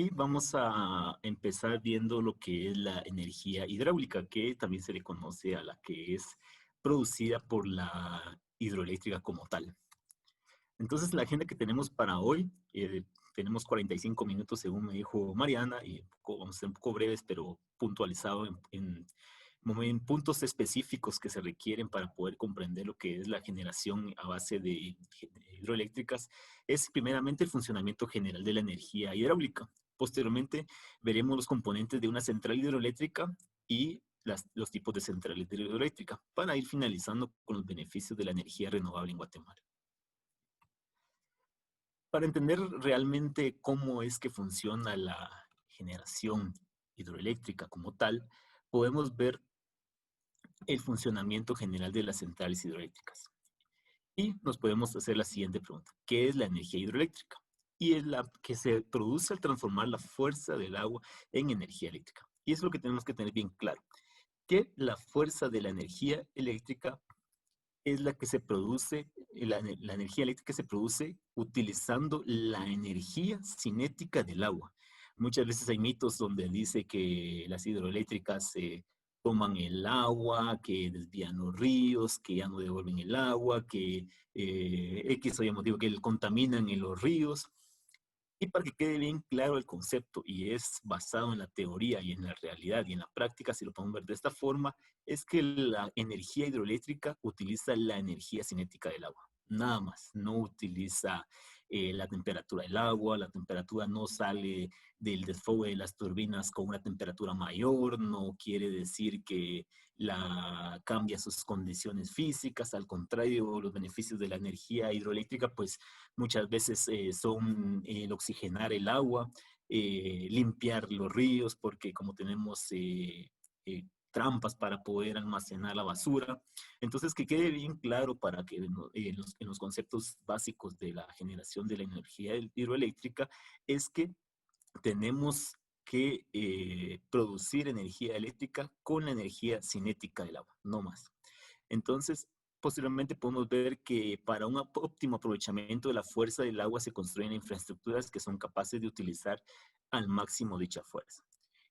Y vamos a empezar viendo lo que es la energía hidráulica, que también se le conoce a la que es producida por la hidroeléctrica como tal. Entonces, la agenda que tenemos para hoy, tenemos 45 minutos según me dijo Mariana, y vamos a ser un poco breves, pero puntualizado en puntos específicos que se requieren para poder comprender lo que es la generación a base de hidroeléctricas, es primeramente el funcionamiento general de la energía hidráulica. Posteriormente, veremos los componentes de una central hidroeléctrica y los tipos de centrales hidroeléctricas para ir finalizando con los beneficios de la energía renovable en Guatemala. Para entender realmente cómo es que funciona la generación hidroeléctrica como tal, podemos ver el funcionamiento general de las centrales hidroeléctricas. Y nos podemos hacer la siguiente pregunta: ¿qué es la energía hidroeléctrica? Y es la que se produce al transformar la fuerza del agua en energía eléctrica. Y es lo que tenemos que tener bien claro, que la fuerza de la energía eléctrica es la que se produce, la energía eléctrica se produce utilizando la energía cinética del agua. Muchas veces hay mitos donde dice que las hidroeléctricas toman el agua, que desvían los ríos, que ya no devuelven el agua, que X o Y motivo, que contaminan en los ríos. Y para que quede bien claro el concepto, y es basado en la teoría y en la realidad y en la práctica, si lo podemos ver de esta forma, es que la energía hidroeléctrica utiliza la energía cinética del agua, nada más. No utiliza la temperatura del agua, la temperatura no sale del desfogue de las turbinas con una temperatura mayor, no quiere decir que la cambia sus condiciones físicas. Al contrario, los beneficios de la energía hidroeléctrica pues muchas veces son el oxigenar el agua, limpiar los ríos, porque como tenemos trampas para poder almacenar la basura. Entonces, que quede bien claro para que en los conceptos básicos de la generación de la energía hidroeléctrica, es que tenemos que producir energía eléctrica con la energía cinética del agua, no más. Entonces, posteriormente podemos ver que para un óptimo aprovechamiento de la fuerza del agua se construyen infraestructuras que son capaces de utilizar al máximo dicha fuerza.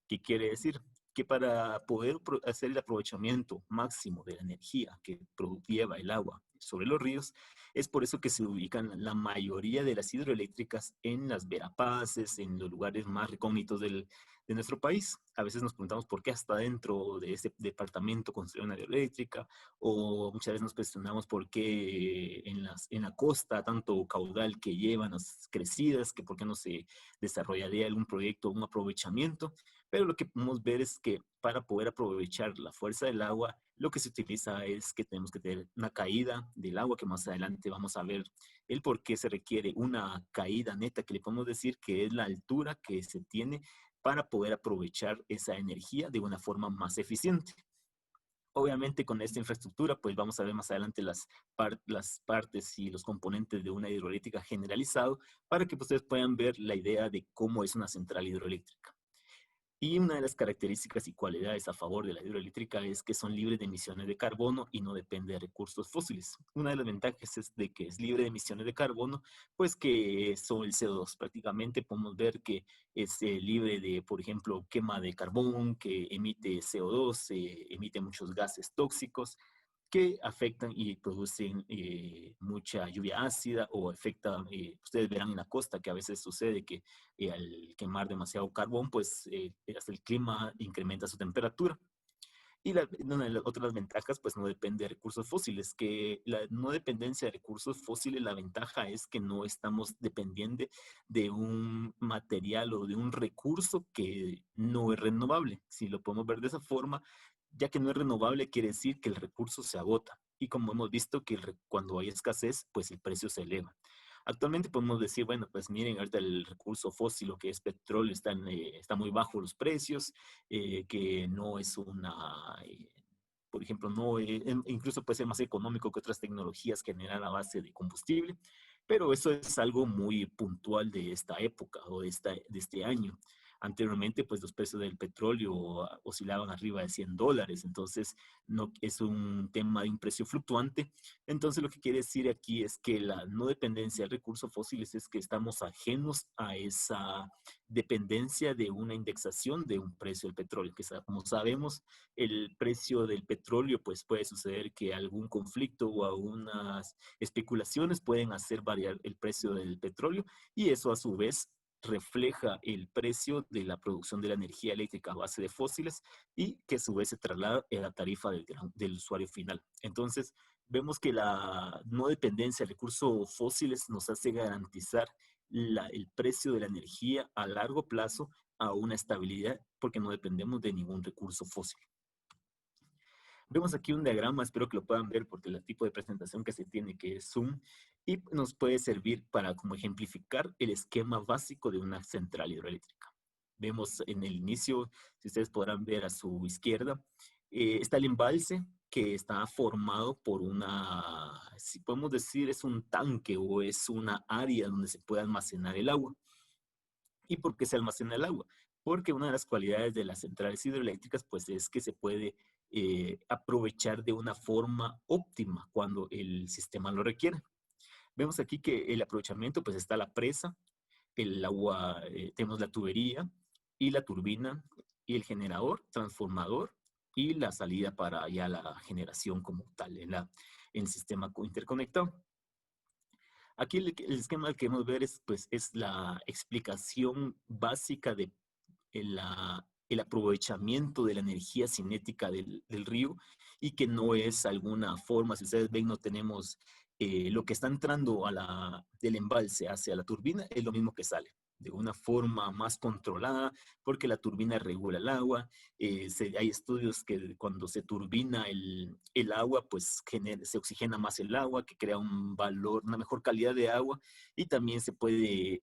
¿Qué quiere decir? Que para poder hacer el aprovechamiento máximo de la energía que lleva el agua sobre los ríos, es por eso que se ubican la mayoría de las hidroeléctricas en las verapaces, en los lugares más recónditos de nuestro país. A veces nos preguntamos por qué hasta dentro de ese departamento construyen una hidroeléctrica, o muchas veces nos cuestionamos por qué en la costa tanto caudal que llevan las crecidas, que por qué no se desarrollaría algún proyecto, un aprovechamiento. Pero lo que podemos ver es que para poder aprovechar la fuerza del agua, lo que se utiliza es que tenemos que tener una caída del agua, que más adelante vamos a ver el por qué se requiere una caída neta, que le podemos decir que es la altura que se tiene para poder aprovechar esa energía de una forma más eficiente. Obviamente con esta infraestructura, pues vamos a ver más adelante las partes y los componentes de una hidroeléctrica generalizado, para que ustedes puedan ver la idea de cómo es una central hidroeléctrica. Y una de las características y cualidades a favor de la hidroeléctrica es que son libres de emisiones de carbono y no depende de recursos fósiles. Una de las ventajas es de que es libre de emisiones de carbono, pues que son el CO2. Prácticamente podemos ver que es libre de, por ejemplo, quema de carbón, que emite CO2, emite muchos gases tóxicos que afectan y producen mucha lluvia ácida, o afectan, ustedes verán en la costa que a veces sucede que al quemar demasiado carbón, pues hasta el clima incrementa su temperatura. Y una de las otras ventajas, pues no depende de recursos fósiles, que la no dependencia de recursos fósiles, la ventaja es que no estamos dependiendo de un material o de un recurso que no es renovable. Si lo podemos ver de esa forma, ya que no es renovable, quiere decir que el recurso se agota. Y como hemos visto que cuando hay escasez, pues el precio se eleva. Actualmente podemos decir, bueno, pues miren, ahorita el recurso fósil, lo que es petróleo, está muy bajo los precios, que no es por ejemplo, no, incluso puede ser más económico que otras tecnologías que generan a base de combustible, pero eso es algo muy puntual de esta época o de este año. Anteriormente, pues los precios del petróleo oscilaban arriba de $100, entonces no es un tema de un precio fluctuante. Entonces, lo que quiere decir aquí es que la no dependencia de recursos fósiles es que estamos ajenos a esa dependencia de una indexación de un precio del petróleo, que como sabemos, el precio del petróleo, pues puede suceder que algún conflicto o algunas especulaciones pueden hacer variar el precio del petróleo y eso a su vez refleja el precio de la producción de la energía eléctrica a base de fósiles y que a su vez se traslada en la tarifa del usuario final. Entonces, vemos que la no dependencia de recursos fósiles nos hace garantizar el precio de la energía a largo plazo a una estabilidad porque no dependemos de ningún recurso fósil. Vemos aquí un diagrama, espero que lo puedan ver porque el tipo de presentación que se tiene que es Zoom y nos puede servir para como ejemplificar el esquema básico de una central hidroeléctrica. Vemos en el inicio, si ustedes podrán ver a su izquierda, está el embalse que está formado por una, si podemos decir, es un tanque o es una área donde se puede almacenar el agua. ¿Y por qué se almacena el agua? Porque una de las cualidades de las centrales hidroeléctricas pues es que se puede aprovechar de una forma óptima cuando el sistema lo requiere. Vemos aquí que el aprovechamiento pues está la presa, el agua, tenemos la tubería y la turbina y el generador, transformador y la salida para ya la generación como tal en el sistema interconectado. Aquí el esquema que queremos ver es, pues, es la explicación básica de el aprovechamiento de la energía cinética del río y que no es alguna forma, si ustedes ven, no tenemos lo que está entrando del embalse hacia la turbina, es lo mismo que sale de una forma más controlada, porque la turbina regula el agua. Hay estudios que cuando se turbina el agua, pues se oxigena más el agua, que crea un valor, una mejor calidad de agua, y también se puede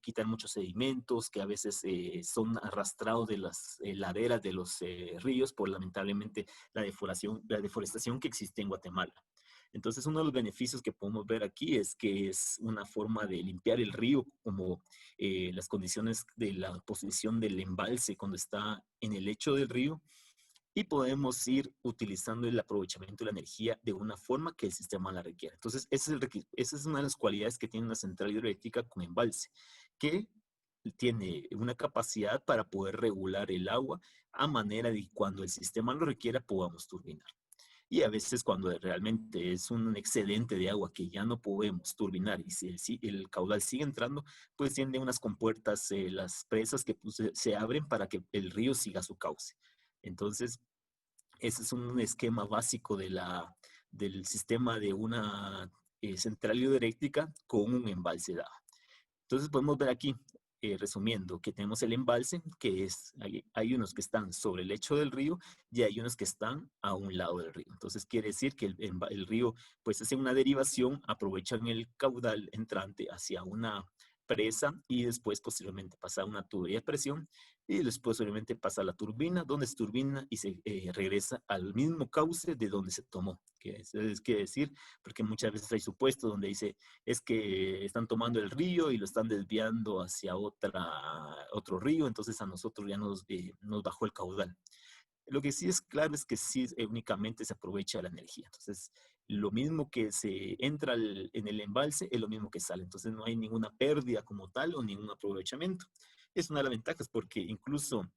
quitar muchos sedimentos que a veces son arrastrados de las laderas de los ríos por lamentablemente la deforestación que existe en Guatemala. Entonces, uno de los beneficios que podemos ver aquí es que es una forma de limpiar el río, como las condiciones de la posición del embalse cuando está en el lecho del río, y podemos ir utilizando el aprovechamiento de la energía de una forma que el sistema la requiere. Entonces, esa es una de las cualidades que tiene una central hidroeléctrica con embalse, que tiene una capacidad para poder regular el agua a manera de cuando el sistema lo requiera podamos turbinar. Y a veces cuando realmente es un excedente de agua que ya no podemos turbinar y si el caudal sigue entrando, pues tienen unas compuertas, las presas que pues, se abren para que el río siga su cauce. Entonces, ese es un esquema básico del sistema de una central hidroeléctrica con un embalse dado. Entonces podemos ver aquí, resumiendo, que tenemos el embalse, que hay unos que están sobre el lecho del río y hay unos que están a un lado del río. Entonces quiere decir que el río pues hace una derivación, aprovechan el caudal entrante hacia una presa y después posteriormente pasa a una tubería de presión y después posteriormente pasa a la turbina, donde se turbina y se regresa al mismo cauce de donde se tomó. Quiere decir, porque muchas veces hay supuestos donde dice es que están tomando el río y lo están desviando hacia otro río, entonces a nosotros ya nos bajó el caudal. Lo que sí es claro es que sí únicamente se aprovecha la energía. Entonces, lo mismo que se entra en el embalse es lo mismo que sale. Entonces, no hay ninguna pérdida como tal o ningún aprovechamiento. Es una de las ventajas porque incluso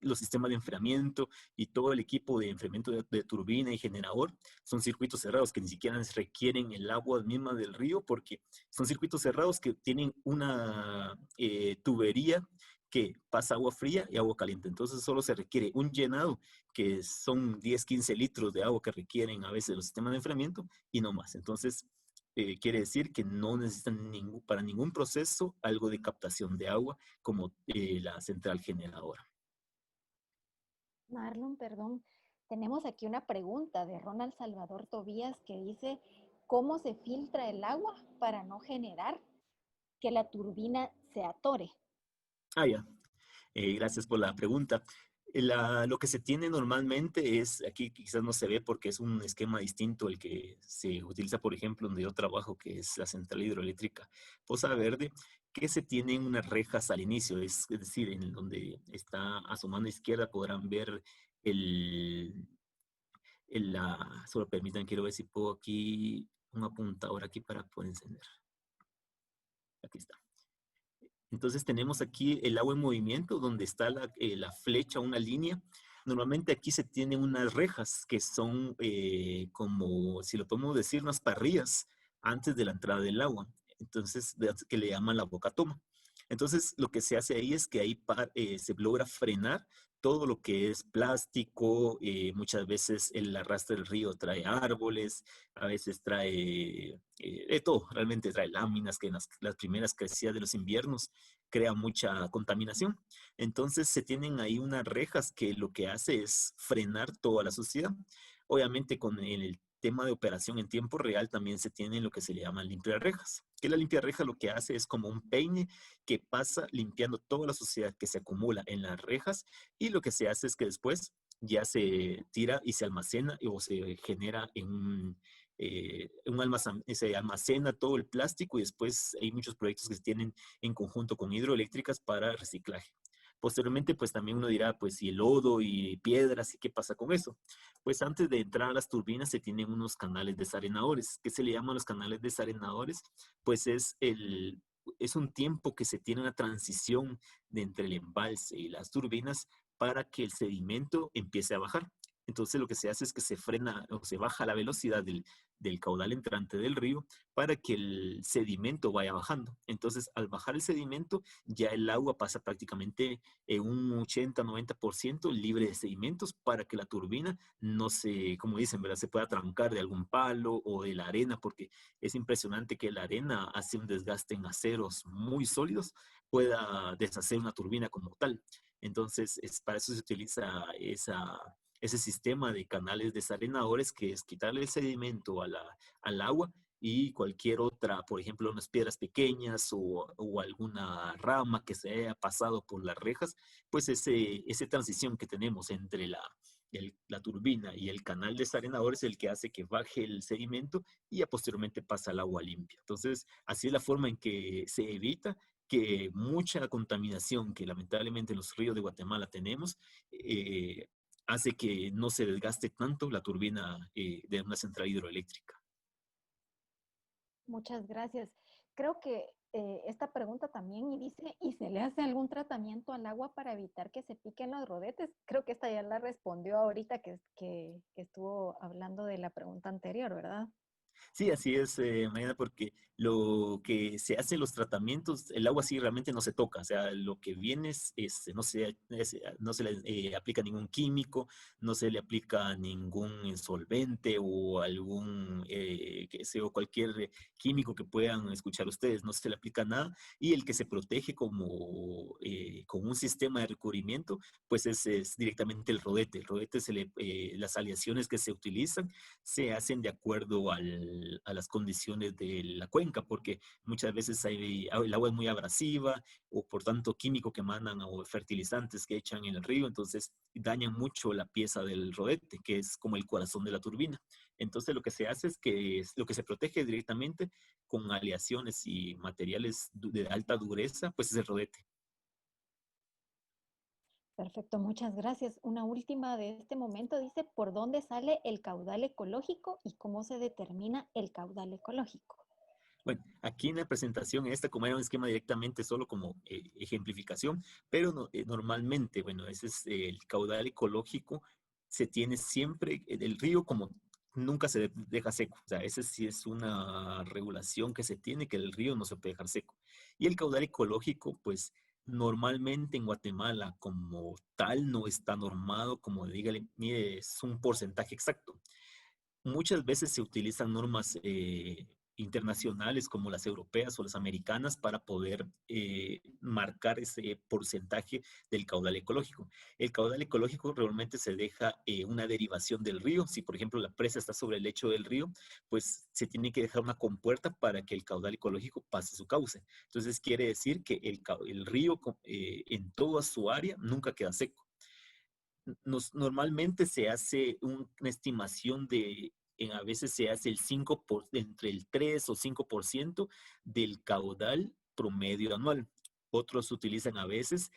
los sistemas de enfriamiento y todo el equipo de enfriamiento de turbina y generador son circuitos cerrados que ni siquiera requieren el agua misma del río porque son circuitos cerrados que tienen una tubería que pasa agua fría y agua caliente. Entonces solo se requiere un llenado, que son 10, 15 litros de agua que requieren a veces los sistemas de enfriamiento y no más. Entonces quiere decir que no necesitan para ningún proceso algo de captación de agua como la central generadora. Marlon, perdón, tenemos aquí una pregunta de Ronald Salvador Tobías que dice, ¿cómo se filtra el agua para no generar que la turbina se atore? Ah, ya. Gracias por la pregunta. Lo que se tiene normalmente es, aquí quizás no se ve porque es un esquema distinto el que se utiliza, por ejemplo, donde yo trabajo, que es la central hidroeléctrica Poza Verde, que se tienen unas rejas al inicio, es decir, en donde está a su mano izquierda podrán ver el, solo permitan, quiero ver si puedo aquí, un apuntador aquí para poder encender. Aquí está. Entonces tenemos aquí el agua en movimiento, donde está la flecha, una línea. Normalmente aquí se tienen unas rejas que son como, si lo podemos decir, unas parrillas antes de la entrada del agua. Entonces, que le llaman la boca toma. Entonces, lo que se hace ahí es que ahí se logra frenar todo lo que es plástico. Muchas veces el arrastre del río trae árboles, a veces trae de todo, realmente trae láminas que en las primeras crecidas de los inviernos crea mucha contaminación. Entonces se tienen ahí unas rejas que lo que hace es frenar toda la suciedad. Obviamente con el tema de operación en tiempo real también se tiene lo que se le llama limpiarrejas. Que la limpiarreja lo que hace es como un peine que pasa limpiando toda la suciedad que se acumula en las rejas, y lo que se hace es que después ya se tira y se almacena o se genera en se almacena todo el plástico, y después hay muchos proyectos que se tienen en conjunto con hidroeléctricas para reciclaje. Posteriormente, pues también uno dirá, pues, y el lodo y piedras, ¿y qué pasa con eso? Pues antes de entrar a las turbinas se tienen unos canales desarenadores. ¿Qué se le llaman los canales desarenadores? Pues es un tiempo que se tiene una transición de entre el embalse y las turbinas para que el sedimento empiece a bajar. Entonces lo que se hace es que se frena o se baja la velocidad del caudal entrante del río para que el sedimento vaya bajando. Entonces, al bajar el sedimento, ya el agua pasa prácticamente en un 80-90% libre de sedimentos, para que la turbina no se, como dicen, ¿verdad?, se pueda trancar de algún palo o de la arena, porque es impresionante que la arena hace un desgaste en aceros muy sólidos, pueda deshacer una turbina como tal. Entonces, para eso se utiliza ese sistema de canales desarenadores, que es quitarle el sedimento al agua, y cualquier otra, por ejemplo, unas piedras pequeñas o alguna rama que se haya pasado por las rejas, pues esa transición que tenemos entre la turbina y el canal desarenador es el que hace que baje el sedimento y ya posteriormente pasa al agua limpia. Entonces, así es la forma en que se evita que mucha contaminación que lamentablemente en los ríos de Guatemala tenemos, hace que no se desgaste tanto la turbina de una central hidroeléctrica. Muchas gracias. Creo que esta pregunta también y dice, ¿y se le hace algún tratamiento al agua para evitar que se piquen los rodetes? Creo que esta ya la respondió ahorita que estuvo hablando de la pregunta anterior, ¿verdad? Sí, así es, Mariana, porque lo que se hace en los tratamientos, el agua sí realmente no se toca. O sea, lo que viene no se le aplica ningún químico, no se le aplica ningún solvente o algún, o cualquier químico que puedan escuchar ustedes, no se le aplica nada. Y el que se protege como con un sistema de recubrimiento, pues es directamente el rodete. El rodete, las aleaciones que se utilizan se hacen de acuerdo a las condiciones de la cuenca, porque muchas veces el agua es muy abrasiva, o por tanto químico que mandan o fertilizantes que echan en el río, entonces dañan mucho la pieza del rodete, que es como el corazón de la turbina. Entonces lo que se hace es que lo que se protege directamente con aleaciones y materiales de alta dureza, pues es el rodete. Perfecto, muchas gracias. Una última de este momento dice, ¿por dónde sale el caudal ecológico y cómo se determina el caudal ecológico? Bueno, aquí en la presentación, como era un esquema directamente solo como ejemplificación, pero normalmente, bueno, ese es el caudal ecológico, se tiene siempre, el río como nunca se deja seco. O sea, ese sí es una regulación que se tiene, que el río no se puede dejar seco. Y el caudal ecológico, pues normalmente en Guatemala como tal no está normado, como dígale, mire, es un porcentaje exacto. Muchas veces se utilizan normas internacionales como las europeas o las americanas para poder marcar ese porcentaje del caudal ecológico. El caudal ecológico realmente se deja una derivación del río. Si, por ejemplo, la presa está sobre el lecho del río, pues se tiene que dejar una compuerta para que el caudal ecológico pase su cauce. Entonces, quiere decir que el río en toda su área nunca queda seco. Normalmente se hace una estimación a veces se hace entre el 3 o 5% del caudal promedio anual. Otros utilizan a veces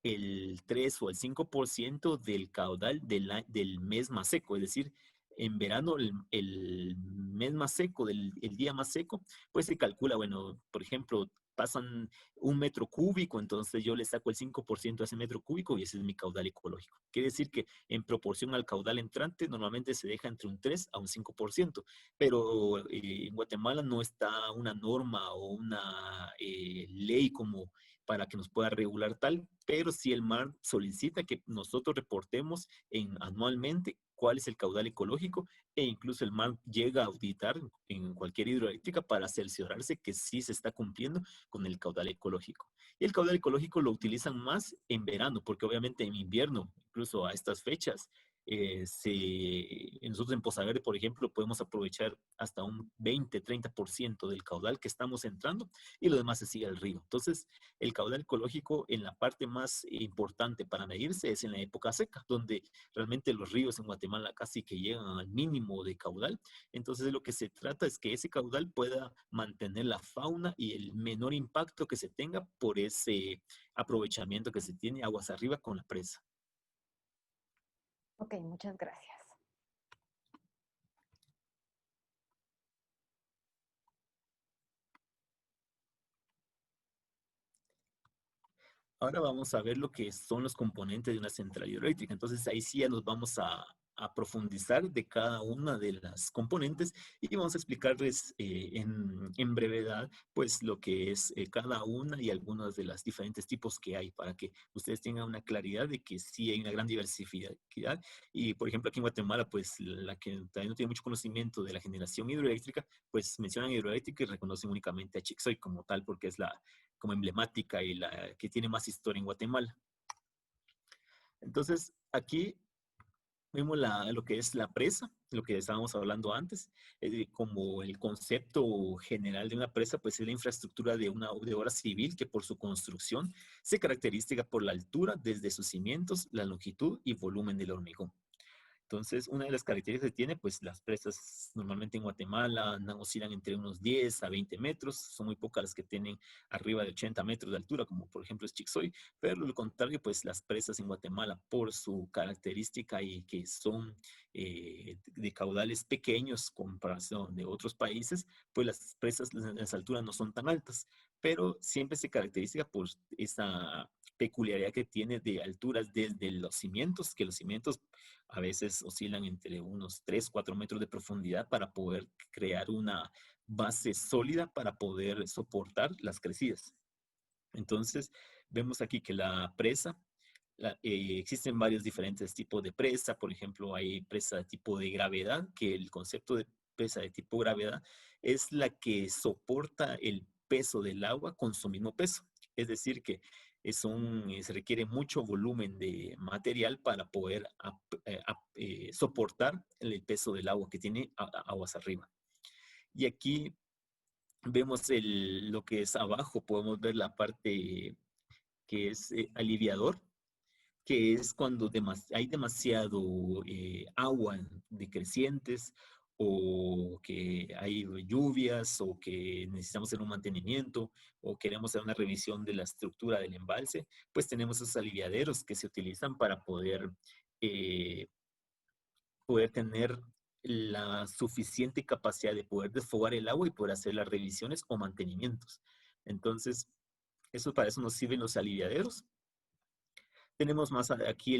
el 3 o el 5% del caudal del mes más seco, es decir, en verano el mes más seco, el día más seco, pues se calcula, bueno, por ejemplo, pasan 1 metro cúbico, entonces yo le saco el 5% a ese metro cúbico y ese es mi caudal ecológico. Quiere decir que en proporción al caudal entrante, normalmente se deja entre un 3 a un 5%, pero en Guatemala no está una norma o una ley como para que nos pueda regular tal, pero si el mar solicita que nosotros reportemos anualmente cuál es el caudal ecológico e incluso el mar llega a auditar en cualquier hidroeléctrica para cerciorarse que sí se está cumpliendo con el caudal ecológico. Y el caudal ecológico lo utilizan más en verano, porque obviamente en invierno, incluso a estas fechas, nosotros en Poza Verde, por ejemplo, podemos aprovechar hasta un 20-30% del caudal que estamos entrando y lo demás se sigue al río. Entonces, el caudal ecológico en la parte más importante para medirse es en la época seca, donde realmente los ríos en Guatemala casi que llegan al mínimo de caudal. Entonces, lo que se trata es que ese caudal pueda mantener la fauna y el menor impacto que se tenga por ese aprovechamiento que se tiene aguas arriba con la presa. Ok, muchas gracias. Ahora vamos a ver lo que son los componentes de una central hidroeléctrica. Entonces ahí sí ya nos vamos a profundizar de cada una de las componentes y vamos a explicarles en brevedad pues lo que es cada una y algunos de los diferentes tipos que hay para que ustedes tengan una claridad de que sí hay una gran diversidad. Y por ejemplo aquí en Guatemala pues la que todavía no tiene mucho conocimiento de la generación hidroeléctrica pues mencionan hidroeléctrica y reconocen únicamente a Chixoy como tal porque es la como emblemática y la que tiene más historia en Guatemala. Entonces, aquí vemos lo que es la presa, lo que estábamos hablando antes, como el concepto general de una presa, pues es la infraestructura de obra civil que por su construcción se caracteriza por la altura desde sus cimientos, la longitud y volumen del hormigón. Entonces, una de las características que tiene, pues las presas normalmente en Guatemala oscilan entre unos 10 a 20 metros, son muy pocas las que tienen arriba de 80 metros de altura, como por ejemplo es Chixoy, pero lo contrario, pues las presas en Guatemala, por su característica y que son de caudales pequeños comparación de otros países, pues las presas, las alturas no son tan altas, pero siempre se caracteriza por esa peculiaridad que tiene de alturas desde los cimientos, que los cimientos a veces oscilan entre unos 3, 4 metros de profundidad para poder crear una base sólida para poder soportar las crecidas. Entonces, vemos aquí que la presa, existen varios diferentes tipos de presa. Por ejemplo, hay presa de tipo de gravedad, que el concepto de presa de tipo gravedad es la que soporta el peso del agua con su mismo peso. Es decir, que se requiere mucho volumen de material para poder soportar el peso del agua que tiene aguas arriba. Y aquí vemos lo que es abajo, podemos ver la parte que es aliviador, que es cuando hay demasiado agua decrecientes o que hay lluvias o que necesitamos hacer un mantenimiento o queremos hacer una revisión de la estructura del embalse, pues tenemos esos aliviaderos que se utilizan para eh, poder tener la suficiente capacidad de poder desfogar el agua y poder hacer las revisiones o mantenimientos. Entonces, para eso nos sirven los aliviaderos. Tenemos más aquí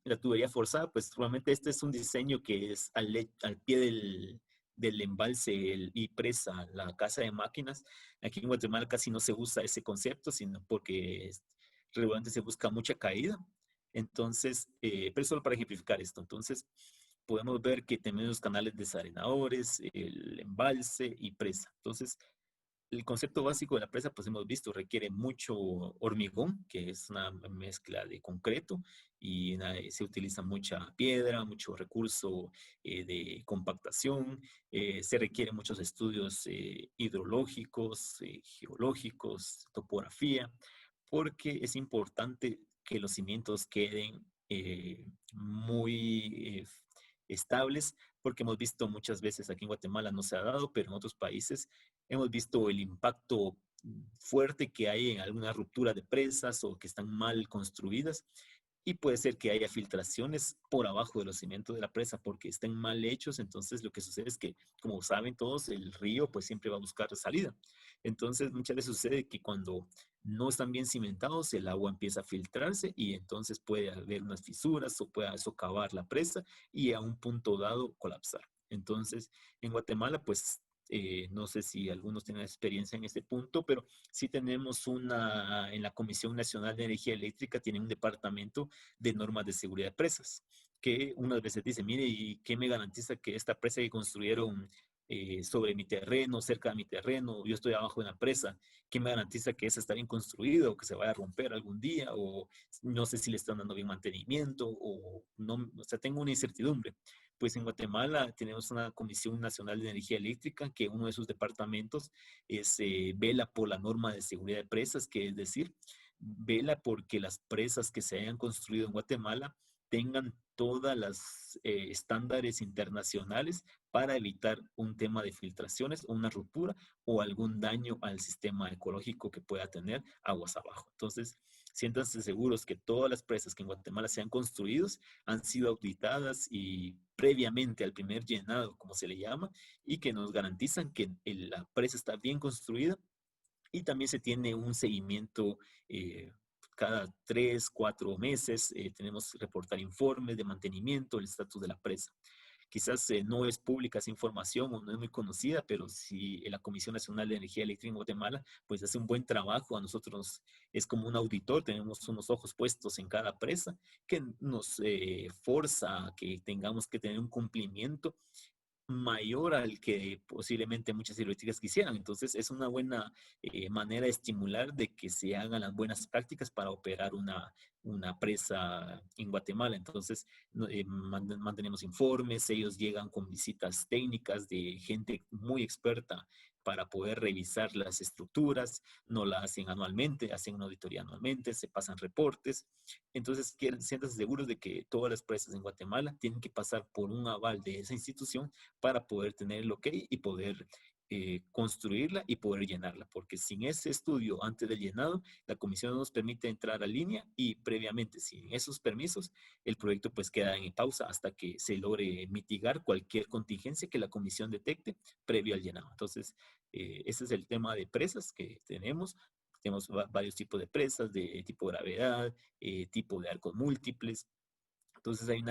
la tubería forzada, pues realmente este es un diseño que es al pie del embalse y presa, la casa de máquinas. Aquí en Guatemala casi no se usa ese concepto, sino porque regularmente se busca mucha caída. Entonces, pero solo para ejemplificar esto. Entonces, podemos ver que tenemos los canales desarenadores, el embalse y presa. Entonces, el concepto básico de la presa, pues hemos visto, requiere mucho hormigón, que es una mezcla de concreto, y se utiliza mucha piedra, mucho recurso de compactación, se requieren muchos estudios hidrológicos, geológicos, topografía, porque es importante que los cimientos queden muy estables, porque hemos visto muchas veces aquí en Guatemala no se ha dado, pero en otros países hemos visto el impacto fuerte que hay en alguna ruptura de presas o que están mal construidas. Y puede ser que haya filtraciones por abajo de los cimientos de la presa porque estén mal hechos. Entonces lo que sucede es que, como saben todos, el río pues siempre va a buscar salida. Entonces muchas veces sucede que cuando no están bien cimentados, el agua empieza a filtrarse y entonces puede haber unas fisuras o puede socavar la presa y a un punto dado colapsar. Entonces, en Guatemala, pues no sé si algunos tienen experiencia en este punto, pero sí tenemos en la Comisión Nacional de Energía Eléctrica, tienen un departamento de normas de seguridad de presas, que unas veces dice, mire, ¿y qué me garantiza que esta presa que construyeron sobre mi terreno, cerca de mi terreno, yo estoy abajo de una presa, qué me garantiza que esa está bien construida o que se vaya a romper algún día, o no sé si le están dando bien mantenimiento, o no, o sea, tengo una incertidumbre? Pues en Guatemala tenemos una Comisión Nacional de Energía Eléctrica que uno de sus departamentos es, vela por la norma de seguridad de presas, que es decir, vela porque las presas que se hayan construido en Guatemala tengan todas las estándares internacionales para evitar un tema de filtraciones, una ruptura o algún daño al sistema ecológico que pueda tener aguas abajo. Entonces, siéntanse seguros que todas las presas que en Guatemala se han construido han sido auditadas y previamente al primer llenado, como se le llama, y que nos garantizan que la presa está bien construida y también se tiene un seguimiento cada 3, 4 meses. Tenemos que reportar informes de mantenimiento, el estatus de la presa. Quizás no es pública esa información o no es muy conocida, pero si la Comisión Nacional de Energía Eléctrica en Guatemala pues hace un buen trabajo, a nosotros es como un auditor, tenemos unos ojos puestos en cada presa que nos forza a que tengamos que tener un cumplimiento mayor al que posiblemente muchas hidroeléctricas quisieran. Entonces, es una buena manera de estimular de que se hagan las buenas prácticas para operar una presa en Guatemala. Entonces, mantenemos informes, ellos llegan con visitas técnicas de gente muy experta para poder revisar las estructuras, no la hacen anualmente, hacen una auditoría anualmente, se pasan reportes. Entonces, siéntanse seguros de que todas las presas en Guatemala tienen que pasar por un aval de esa institución para poder tener el ok y poder construirla y poder llenarla, porque sin ese estudio antes del llenado, la comisión no nos permite entrar a línea y previamente sin esos permisos, el proyecto pues queda en pausa hasta que se logre mitigar cualquier contingencia que la comisión detecte previo al llenado. Entonces, ese es el tema de presas que tenemos. Tenemos varios tipos de presas, de tipo gravedad, tipo de arcos múltiples. Entonces hay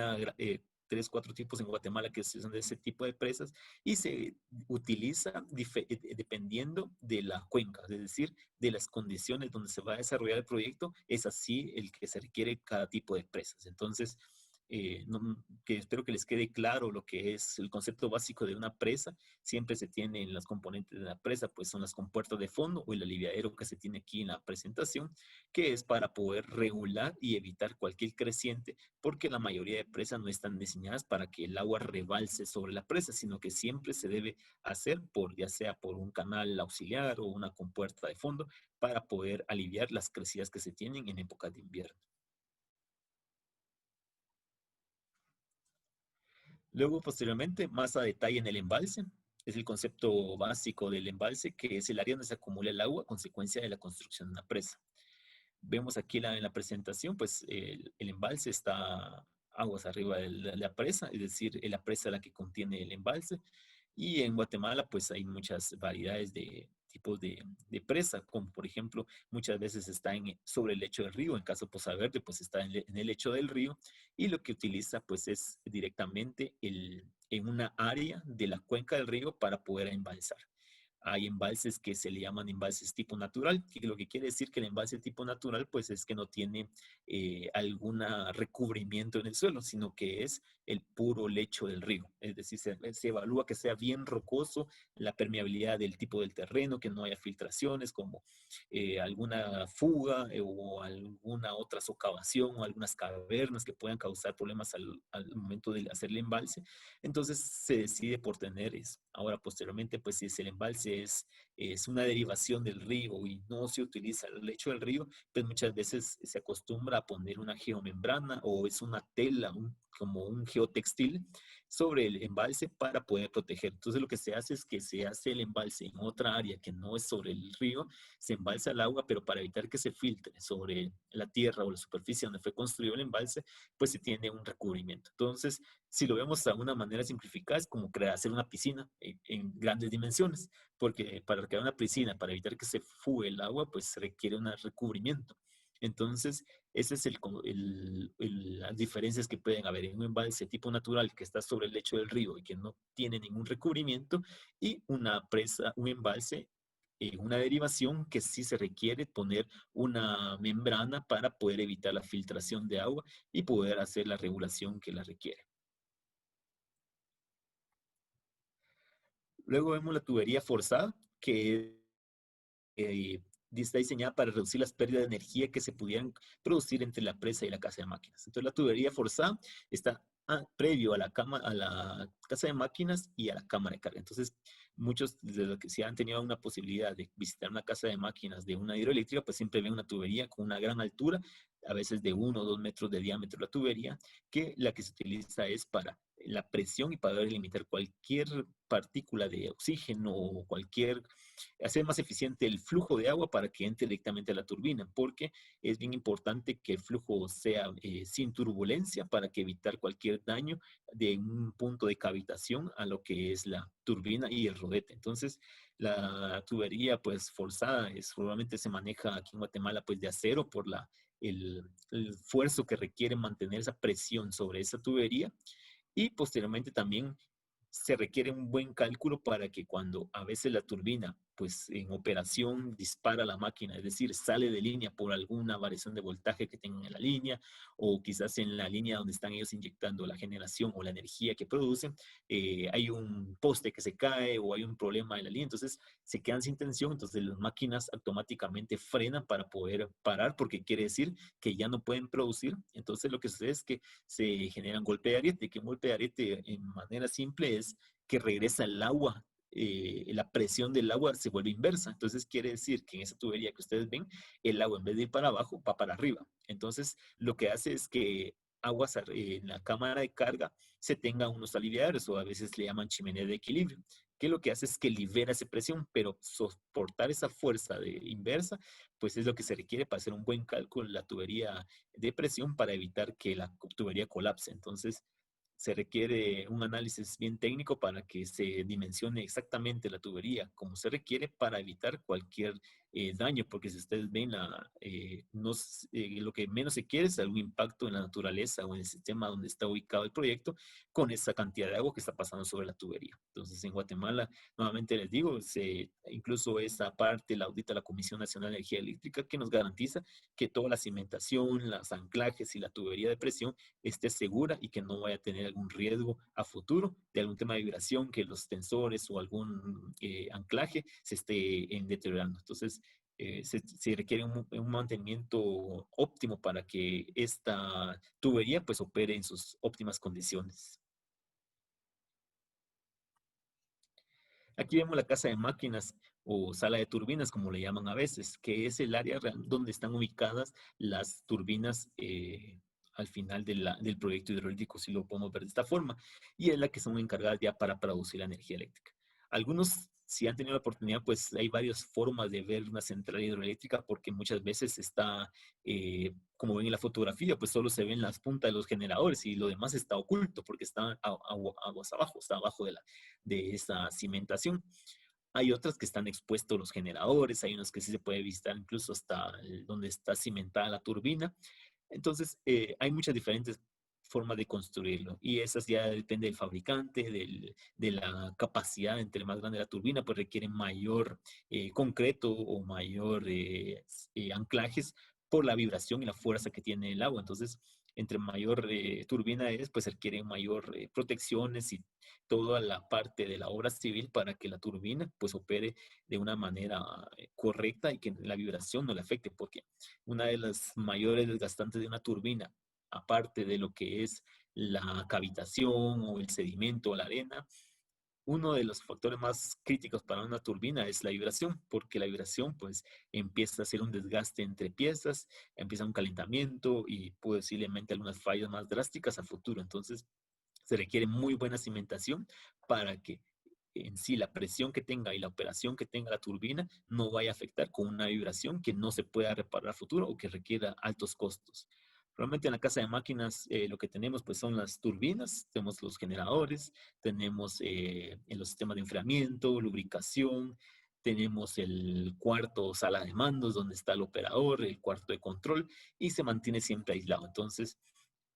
3, 4 tipos en Guatemala que son de ese tipo de presas y se utiliza dependiendo de la cuenca, es decir, de las condiciones donde se va a desarrollar el proyecto, es así el que se requiere cada tipo de presas. Entonces, que espero que les quede claro lo que es el concepto básico de una presa. Siempre se tiene en las componentes de la presa, pues son las compuertas de fondo o el aliviadero que se tiene aquí en la presentación, que es para poder regular y evitar cualquier creciente, porque la mayoría de presas no están diseñadas para que el agua rebalse sobre la presa, sino que siempre se debe hacer ya sea por un canal auxiliar o una compuerta de fondo para poder aliviar las crecidas que se tienen en época de invierno. Luego, posteriormente, más a detalle en el embalse, es el concepto básico del embalse, que es el área donde se acumula el agua a consecuencia de la construcción de una presa. Vemos aquí en la presentación, pues el embalse está aguas arriba de la presa, es decir, la presa es la que contiene el embalse. Y en Guatemala, pues hay muchas variedades de tipos de presa, como por ejemplo, muchas veces está sobre el lecho del río, en caso de Poza Verde, pues está en el lecho del río, y lo que utiliza, pues es directamente en una área de la cuenca del río para poder embalsar. Hay embalses que se le llaman embalses tipo natural, que lo que quiere decir que el embalse tipo natural, pues es que no tiene algún recubrimiento en el suelo, sino que es el puro lecho del río. Es decir, se evalúa que sea bien rocoso, la permeabilidad del tipo del terreno, que no haya filtraciones como alguna fuga o alguna otra socavación o algunas cavernas que puedan causar problemas al momento de hacer el embalse. Entonces se decide por tener eso. Ahora, posteriormente, pues si el embalse es una derivación del río y no se utiliza el lecho del río, pues muchas veces se acostumbra a poner una geomembrana o es una tela, como un geotextil, sobre el embalse para poder proteger. Entonces lo que se hace es que se hace el embalse en otra área que no es sobre el río, se embalsa el agua, pero para evitar que se filtre sobre la tierra o la superficie donde fue construido el embalse, pues se tiene un recubrimiento. Entonces, si lo vemos de una manera simplificada, es como hacer una piscina en grandes dimensiones, porque para crear una piscina, para evitar que se fugue el agua, pues se requiere un recubrimiento. Entonces, ese es las diferencias que pueden haber en un embalse tipo natural que está sobre el lecho del río y que no tiene ningún recubrimiento, y una presa, un embalse, una derivación que sí se requiere poner una membrana para poder evitar la filtración de agua y poder hacer la regulación que la requiere. Luego vemos la tubería forzada, que está diseñada para reducir las pérdidas de energía que se pudieran producir entre la presa y la casa de máquinas. Entonces la tubería forzada está previo a a la casa de máquinas y a la cámara de carga. Entonces, muchos de los que sí han tenido una posibilidad de visitar una casa de máquinas de una hidroeléctrica, pues siempre ven una tubería con una gran altura, a veces de 1 o 2 metros de diámetro la tubería, que la que se utiliza es para la presión y para poder limitar cualquier partícula de oxígeno o hacer más eficiente el flujo de agua para que entre directamente a la turbina, porque es bien importante que el flujo sea sin turbulencia para que evitar cualquier daño de un punto de cavitación a lo que es la turbina y el rodete. Entonces, la tubería pues forzada probablemente se maneja aquí en Guatemala pues de acero por el esfuerzo que requiere mantener esa presión sobre esa tubería, y posteriormente también se requiere un buen cálculo para que cuando a veces la turbina, pues en operación, dispara la máquina, es decir, sale de línea por alguna variación de voltaje que tengan en la línea, o quizás en la línea donde están ellos inyectando la generación o la energía que producen, hay un poste que se cae o hay un problema en la línea, entonces se quedan sin tensión, entonces las máquinas automáticamente frenan para poder parar, porque quiere decir que ya no pueden producir. Entonces lo que sucede es que se genera un golpe de ariete, que un golpe de ariete en manera simple es que regresa el agua, la presión del agua se vuelve inversa. Entonces quiere decir que en esa tubería que ustedes ven, el agua en vez de ir para abajo, va para arriba. Entonces lo que hace es que en la cámara de carga se tenga unos aliviadores, o a veces le llaman chimenea de equilibrio, que lo que hace es que libera esa presión, pero soportar esa fuerza inversa, pues es lo que se requiere para hacer un buen cálculo de la tubería de presión para evitar que la tubería colapse. Entonces, se requiere un análisis bien técnico para que se dimensione exactamente la tubería como se requiere para evitar cualquier daño, porque si ustedes ven, lo que menos se quiere es algún impacto en la naturaleza o en el sistema donde está ubicado el proyecto con esa cantidad de agua que está pasando sobre la tubería. Entonces, en Guatemala, nuevamente les digo, incluso esa parte la audita la Comisión Nacional de Energía Eléctrica, que nos garantiza que toda la cimentación, los anclajes y la tubería de presión esté segura y que no vaya a tener algún riesgo a futuro de algún tema de vibración, que los tensores o algún anclaje se esté deteriorando. Entonces, se requiere un mantenimiento óptimo para que esta tubería pues opere en sus óptimas condiciones. Aquí vemos la casa de máquinas o sala de turbinas, como le llaman a veces, que es el área donde están ubicadas las turbinas al final del proyecto hidroeléctrico, si lo podemos ver de esta forma, y es la que son encargadas ya para producir la energía eléctrica. Algunos, si han tenido la oportunidad, pues hay varias formas de ver una central hidroeléctrica, porque muchas veces está, como ven en la fotografía, pues solo se ven las puntas de los generadores y lo demás está oculto porque está aguas abajo, está abajo de esa cimentación. Hay otras que están expuestos los generadores, hay unos que sí se puede visitar incluso hasta donde está cimentada la turbina. Entonces, hay muchas diferentes formas de construirlo, y esas ya depende del fabricante, de la capacidad. Entre más grande la turbina, pues requiere mayor concreto o mayor anclajes por la vibración y la fuerza que tiene el agua. Entonces, entre mayor turbina es, pues requiere mayor protecciones y toda la parte de la obra civil para que la turbina pues opere de una manera correcta y que la vibración no le afecte, porque una de las mayores desgastantes de una turbina, aparte de lo que es la cavitación o el sedimento o la arena, uno de los factores más críticos para una turbina es la vibración, porque la vibración pues empieza a hacer un desgaste entre piezas, empieza un calentamiento y posiblemente algunas fallas más drásticas a futuro. Entonces, Se requiere muy buena cimentación para que en sí la presión que tenga y la operación que tenga la turbina no vaya a afectar con una vibración que no se pueda reparar a futuro o que requiera altos costos. Realmente en la casa de máquinas lo que tenemos pues son las turbinas, tenemos los generadores, tenemos en los sistemas de enfriamiento, lubricación, tenemos el cuarto sala de mandos donde está el operador, el cuarto de control y se mantiene siempre aislado. Entonces,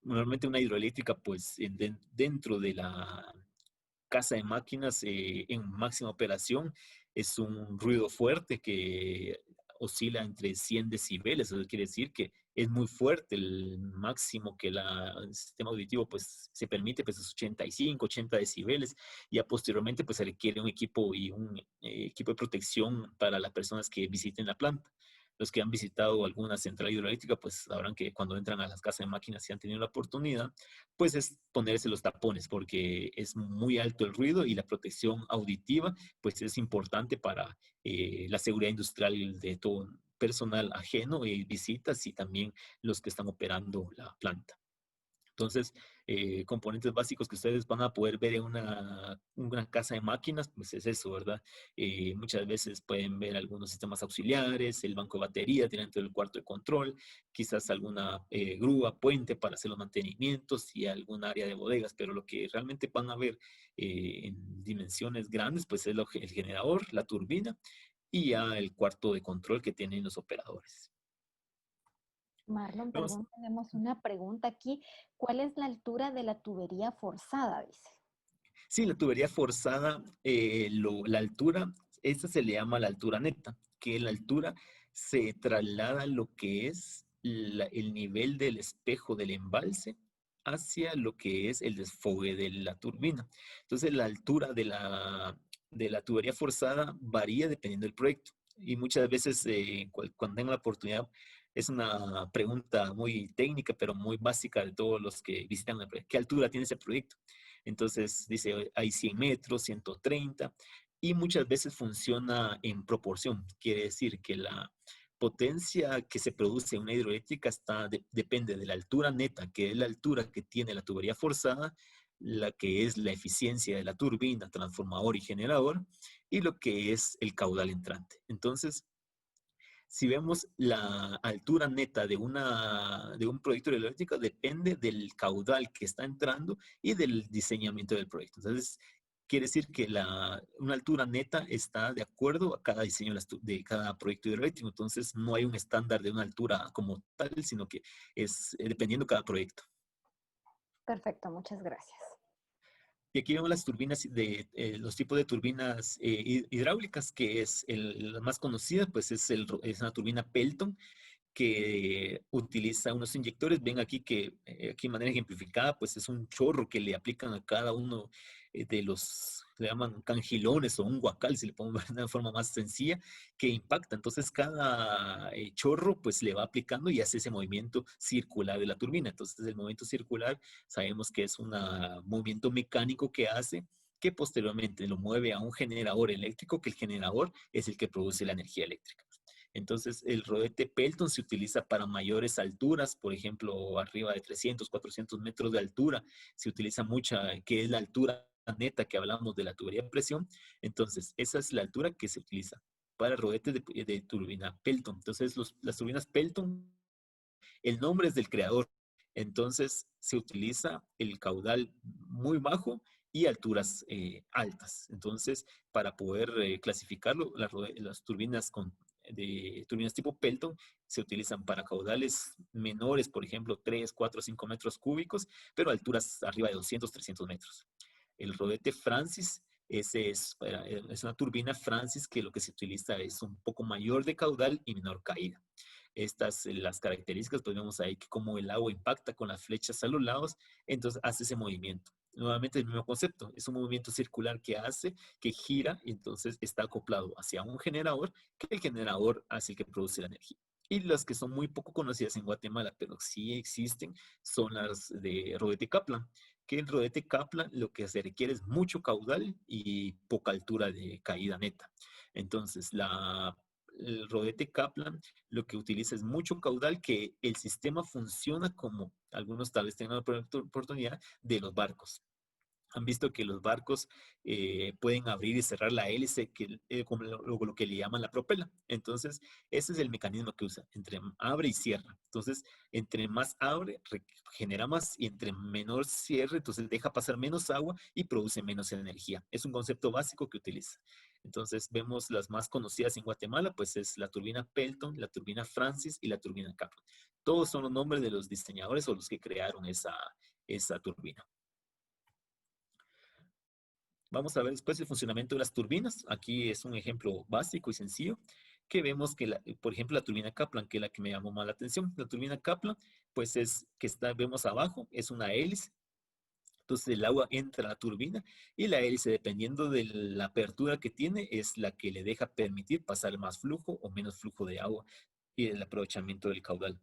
normalmente una hidroeléctrica pues dentro de la casa de máquinas en máxima operación es un ruido fuerte que oscila entre 100 decibeles. Eso quiere decir que es muy fuerte. El máximo que el sistema auditivo pues, se permite pues, es 85, 80 decibeles. Ya posteriormente pues, se requiere un equipo y un equipo de protección para las personas que visiten la planta. Los que han visitado alguna central hidroeléctrica, pues sabrán que cuando entran a las casas de máquinas, si han tenido la oportunidad, pues es ponerse los tapones porque es muy alto el ruido y la protección auditiva pues es importante para la seguridad industrial de todo personal ajeno y visitas y también los que están operando la planta. Entonces, componentes básicos que ustedes van a poder ver en una casa de máquinas, pues es eso, ¿verdad? Muchas veces pueden ver algunos sistemas auxiliares, el banco de baterías dentro del cuarto de control, quizás alguna grúa, puente para hacer los mantenimientos y algún área de bodegas, pero lo que realmente van a ver en dimensiones grandes, pues es el generador, la turbina y ya el cuarto de control que tienen los operadores. Marlon, Vamos. perdón, tenemos una pregunta aquí. ¿Cuál es la altura de la tubería forzada? Dice. Sí, la tubería forzada, la altura, esta se le llama la altura neta, que la altura se traslada a lo que es el nivel del espejo del embalse hacia lo que es el desfogue de la turbina. Entonces, la altura de la tubería forzada varía dependiendo del proyecto. Y muchas veces, cuando tengo la oportunidad, es una pregunta muy técnica, pero muy básica de todos los que visitan el proyecto. ¿Qué altura tiene ese proyecto? Entonces dice, hay 100 metros, 130, y muchas veces funciona en proporción. Quiere decir que la potencia que se produce en una hidroeléctrica depende de la altura neta, que es la altura que tiene la tubería forzada, la que es la eficiencia de la turbina, transformador y generador, y lo que es el caudal entrante. Entonces, si vemos la altura neta de un proyecto hidroeléctrico, depende del caudal que está entrando y del diseñamiento del proyecto. Entonces, quiere decir que una altura neta está de acuerdo a cada diseño de cada proyecto hidroeléctrico. Entonces, no hay un estándar de una altura como tal, sino que es dependiendo cada proyecto. Perfecto, muchas gracias. Y aquí vemos las turbinas los tipos de turbinas hidráulicas, que es la más conocida, pues es una turbina Pelton, que utiliza unos inyectores. Ven aquí que aquí de manera ejemplificada, pues es un chorro que le aplican a cada uno de le llaman cangilones o un guacal, si le podemos ver de una forma más sencilla, que impacta. Entonces cada chorro pues le va aplicando y hace ese movimiento circular de la turbina. Entonces el movimiento circular sabemos que es un movimiento mecánico que hace que posteriormente lo mueve a un generador eléctrico, que el generador es el que produce la energía eléctrica. Entonces, el rodete Pelton se utiliza para mayores alturas, por ejemplo, arriba de 300, 400 metros de altura. Se utiliza mucha, que es la altura neta que hablamos de la tubería de presión. Entonces, esa es la altura que se utiliza para rodetes de turbina Pelton. Entonces, las turbinas Pelton, el nombre es del creador. Entonces, se utiliza el caudal muy bajo y alturas altas. Entonces, para poder clasificarlo, las turbinas de turbinas tipo Pelton se utilizan para caudales menores, por ejemplo, 3, 4, 5 metros cúbicos, pero alturas arriba de 200, 300 metros. El rodete Francis, ese es una turbina Francis que lo que se utiliza es un poco mayor de caudal y menor caída. Estas, las características, pues vemos ahí que como el agua impacta con las flechas a los lados, entonces hace ese movimiento. Nuevamente el mismo concepto, es un movimiento circular que hace, que gira, y entonces está acoplado hacia un generador, que el generador hace el que produce la energía. Y las que son muy poco conocidas en Guatemala, pero sí existen, son las de rodete Kaplan, que el rodete Kaplan lo que se requiere es mucho caudal y poca altura de caída neta. Entonces, el rodete Kaplan lo que utiliza es mucho caudal, que el sistema funciona como, algunos tal vez tengan la oportunidad, de los barcos. Han visto que los barcos pueden abrir y cerrar la hélice, como lo que le llaman la propela. Entonces, ese es el mecanismo que usa, abre y cierra. Entonces, entre más abre, genera más, y entre menor cierre, entonces deja pasar menos agua y produce menos energía. Es un concepto básico que utiliza. Entonces, vemos las más conocidas en Guatemala, pues es la turbina Pelton, la turbina Francis y la turbina Kaplan. Todos son los nombres de los diseñadores o los que crearon esa turbina. Vamos a ver después el funcionamiento de las turbinas. Aquí es un ejemplo básico y sencillo, que vemos que, por ejemplo, la turbina Kaplan, que es la que me llamó más la atención. La turbina Kaplan, pues es que vemos abajo, es una hélice. Entonces el agua entra a la turbina y la hélice, dependiendo de la apertura que tiene, es la que le deja permitir pasar más flujo o menos flujo de agua y el aprovechamiento del caudal.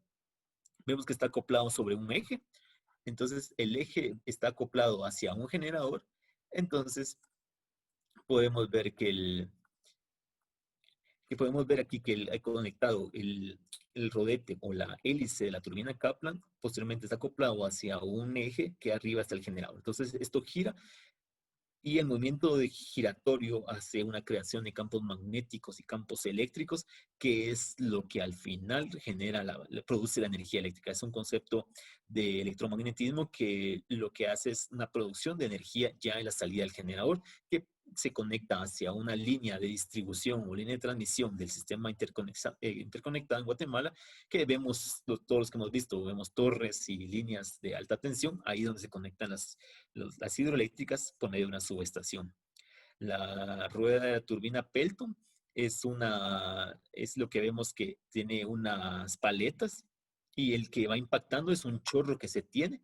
Vemos que está acoplado sobre un eje. Entonces el eje está acoplado hacia un generador. Entonces podemos ver podemos ver aquí que hay conectado el rodete o la hélice de la turbina Kaplan, posteriormente está acoplado hacia un eje que arriba está el generador. Entonces esto gira y el movimiento de giratorio hace una creación de campos magnéticos y campos eléctricos, que es lo que al final genera produce la energía eléctrica. Es un concepto de electromagnetismo que lo que hace es una producción de energía ya en la salida del generador, que se conecta hacia una línea de distribución o línea de transmisión del sistema interconectado en Guatemala, que vemos todos los que hemos visto, vemos torres y líneas de alta tensión, ahí donde se conectan las hidroeléctricas por medio de una subestación. La rueda de la turbina Pelton es lo que vemos que tiene unas paletas, y el que va impactando es un chorro que se tiene,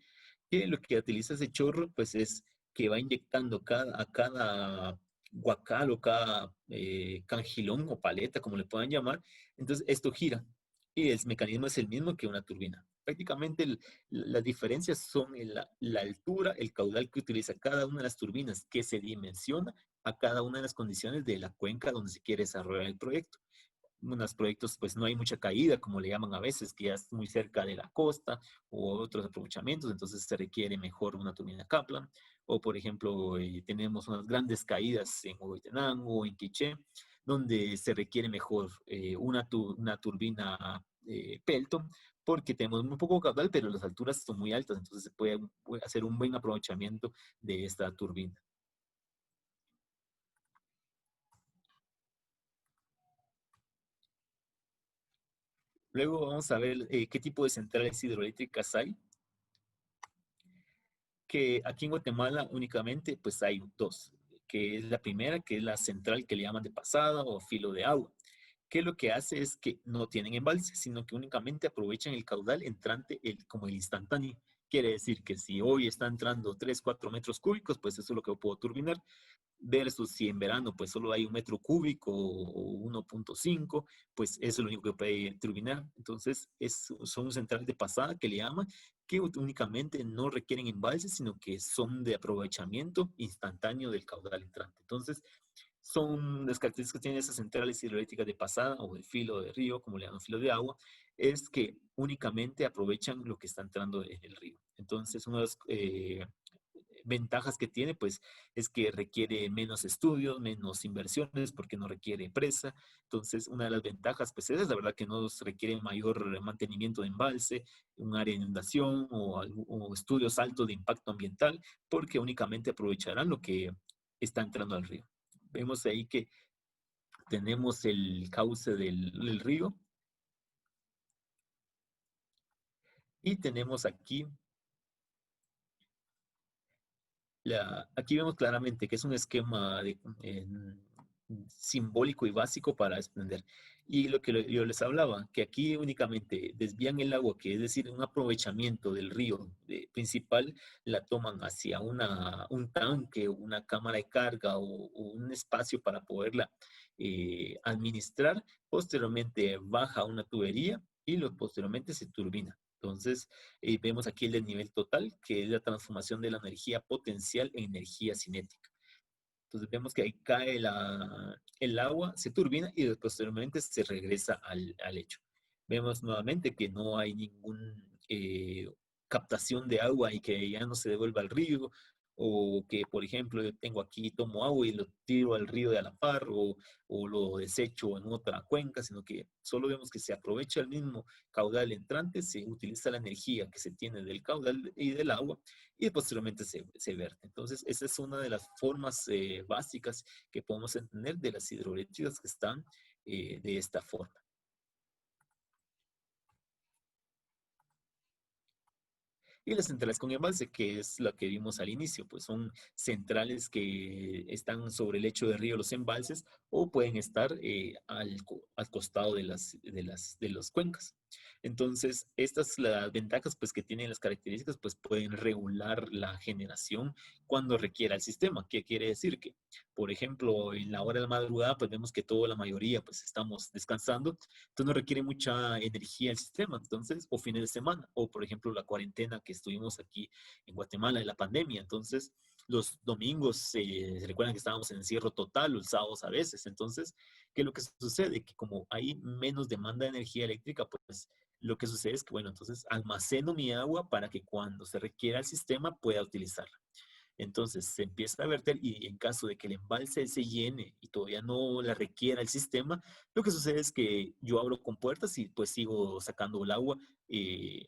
que lo que utiliza ese chorro pues es que va inyectando a cada guacal o cada cangilón o paleta, como le puedan llamar. Entonces esto gira y el mecanismo es el mismo que una turbina. Prácticamente las diferencias son en la altura, el caudal que utiliza cada una de las turbinas, que se dimensiona a cada una de las condiciones de la cuenca donde se quiere desarrollar el proyecto. Unos proyectos pues no hay mucha caída, como le llaman a veces, que ya es muy cerca de la costa, o otros aprovechamientos, entonces se requiere mejor una turbina Kaplan. O por ejemplo, tenemos unas grandes caídas en Huehuetenango o en Quiché, donde se requiere mejor una turbina Pelton, porque tenemos muy poco caudal, pero las alturas son muy altas, entonces se puede hacer un buen aprovechamiento de esta turbina. Luego vamos a ver qué tipo de centrales hidroeléctricas hay. Que aquí en Guatemala únicamente pues hay dos, que es la primera, que es la central que le llaman de pasada o filo de agua, que lo que hace es que no tienen embalse, sino que únicamente aprovechan el caudal entrante como el instantáneo. Quiere decir que si hoy está entrando 3, 4 metros cúbicos, pues eso es lo que puedo turbinar, versus si en verano pues solo hay 1 metro cúbico o 1.5, pues eso es lo único que puede turbinar. Entonces son centrales de pasada que le llaman, que únicamente no requieren embalses, sino que son de aprovechamiento instantáneo del caudal entrante. Entonces son las características que tienen esas centrales hidroeléctricas de pasada o de filo de río, como le llaman filo de agua, es que únicamente aprovechan lo que está entrando en el río. Entonces, una de las ventajas que tiene, pues, es que requiere menos estudios, menos inversiones, porque no requiere presa. Entonces, una de las ventajas, pues, es la verdad que no requiere mayor mantenimiento de embalse, un área de inundación o estudios altos de impacto ambiental, porque únicamente aprovecharán lo que está entrando al río. Vemos ahí que tenemos el cauce del río y tenemos aquí aquí vemos claramente que es un esquema simbólico y básico para extender. Y lo que yo les hablaba, que aquí únicamente desvían el agua, que es decir, un aprovechamiento del río principal, la toman hacia un tanque, una cámara de carga o un espacio para poderla administrar. Posteriormente baja a una tubería y posteriormente se turbina. Entonces, vemos aquí el desnivel total, que es la transformación de la energía potencial en energía cinética. Entonces vemos que ahí cae el agua, se turbina y posteriormente se regresa al lecho. Vemos nuevamente que no hay ninguna captación de agua y que ya no se devuelva al río o que, por ejemplo, yo tengo aquí, tomo agua y lo tiro al río de a la par, o lo desecho en otra cuenca, sino que solo vemos que se aprovecha el mismo caudal entrante, se utiliza la energía que se tiene del caudal y del agua, y posteriormente se vierte. Entonces, esa es una de las formas básicas que podemos entender de las hidroeléctricas que están de esta forma. Y las centrales con embalse, que es lo que vimos al inicio, pues son centrales que están sobre el lecho de río, los embalses, o pueden estar al costado de las cuencas. Entonces, estas las ventajas pues, que tienen las características, pues pueden regular la generación cuando requiera el sistema. ¿Qué quiere decir? Que, por ejemplo, en la hora de la madrugada, pues vemos que toda la mayoría pues estamos descansando, entonces no requiere mucha energía el sistema, entonces, o fines de semana, o por ejemplo la cuarentena que estuvimos aquí en Guatemala en la pandemia, entonces los domingos se recuerdan que estábamos en encierro total, los sábados a veces, entonces, ¿qué es lo que sucede? Que como hay menos demanda de energía eléctrica, pues lo que sucede es que, bueno, entonces almaceno mi agua para que cuando se requiera el sistema pueda utilizarla. Entonces se empieza a verter y en caso de que el embalse se llene y todavía no la requiera el sistema, lo que sucede es que yo abro compuertas y pues sigo sacando el agua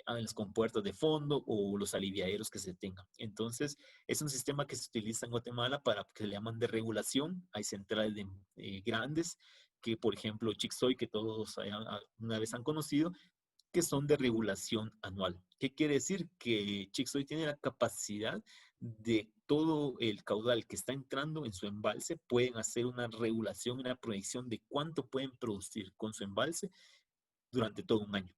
a las compuertas de fondo o los aliviaderos que se tengan. Entonces es un sistema que se utiliza en Guatemala para que le llaman de regulación. Hay centrales grandes que, por ejemplo, Chixoy, que todos una vez han conocido, que son de regulación anual. ¿Qué quiere decir? Que Chixoy tiene la capacidad de todo el caudal que está entrando en su embalse, pueden hacer una regulación, una proyección de cuánto pueden producir con su embalse durante todo un año.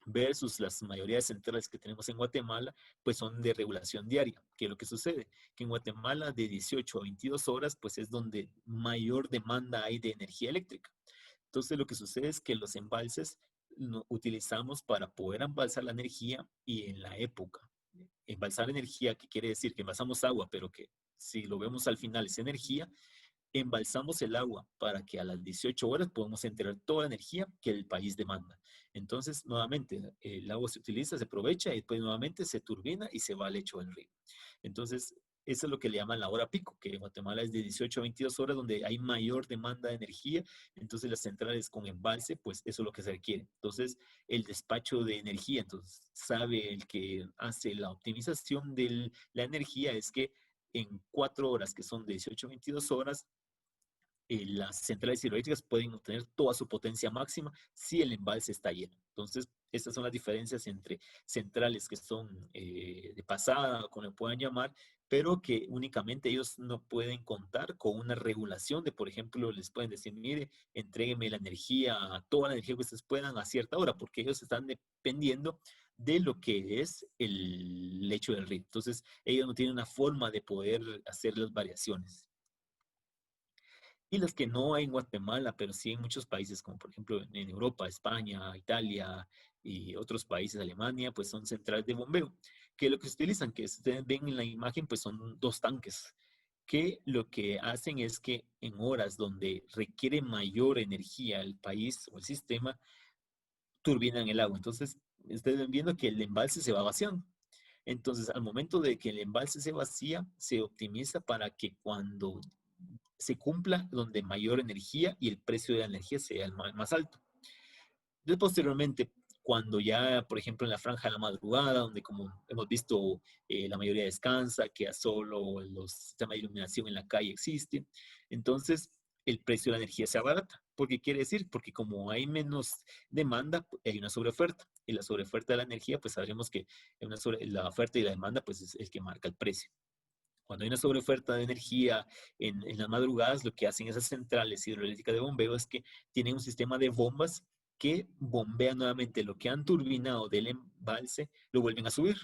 Versus las mayoría de centrales que tenemos en Guatemala, pues son de regulación diaria. ¿Qué es lo que sucede? Que en Guatemala de 18 a 22 horas, pues es donde mayor demanda hay de energía eléctrica. Entonces lo que sucede es que los embalses utilizamos para poder embalsar la energía y en la época. Embalsar energía, que quiere decir que embalsamos agua, pero que si lo vemos al final es energía, embalsamos el agua para que a las 18 horas podamos entregar toda la energía que el país demanda. Entonces, nuevamente, el agua se utiliza, se aprovecha y después nuevamente se turbina y se va al lecho del río. Entonces, eso es lo que le llaman la hora pico, que en Guatemala es de 18 a 22 horas donde hay mayor demanda de energía. Entonces, las centrales con embalse, pues eso es lo que se requiere. Entonces, el despacho de energía, entonces, sabe el que hace la optimización de la energía es que en 4 horas, que son de 18 a 22 horas, las centrales hidroeléctricas pueden obtener toda su potencia máxima si el embalse está lleno. Entonces, estas son las diferencias entre centrales que son de pasada, como le puedan llamar, pero que únicamente ellos no pueden contar con una regulación de, por ejemplo, les pueden decir, mire, entrégueme la energía, toda la energía que ustedes puedan a cierta hora, porque ellos están dependiendo de lo que es el lecho del río. Entonces, ellos no tienen una forma de poder hacer las variaciones. Y las que no hay en Guatemala, pero sí en muchos países, como por ejemplo en Europa, España, Italia y otros países, Alemania, pues son centrales de bombeo, que lo que se utilizan, que ustedes ven en la imagen, pues son dos tanques, que lo que hacen es que en horas donde requiere mayor energía el país o el sistema, turbinan el agua. Entonces, ustedes ven viendo que el embalse se va vaciando. Entonces, al momento de que el embalse se vacía, se optimiza para que cuando se cumpla donde mayor energía y el precio de la energía sea el más alto. Entonces, posteriormente, cuando ya, por ejemplo, en la franja de la madrugada, donde como hemos visto, la mayoría descansa, queda solo, los sistemas de iluminación en la calle existen, entonces el precio de la energía se abarata. ¿Por qué quiere decir? Porque como hay menos demanda, hay una sobreoferta. Y la sobreoferta de la energía, pues sabemos que la oferta y la demanda, pues es el que marca el precio. Cuando hay una sobreoferta de energía en las madrugadas, lo que hacen esas centrales hidroeléctricas de bombeo es que tienen un sistema de bombas que bombean nuevamente lo que han turbinado del embalse, lo vuelven a subir.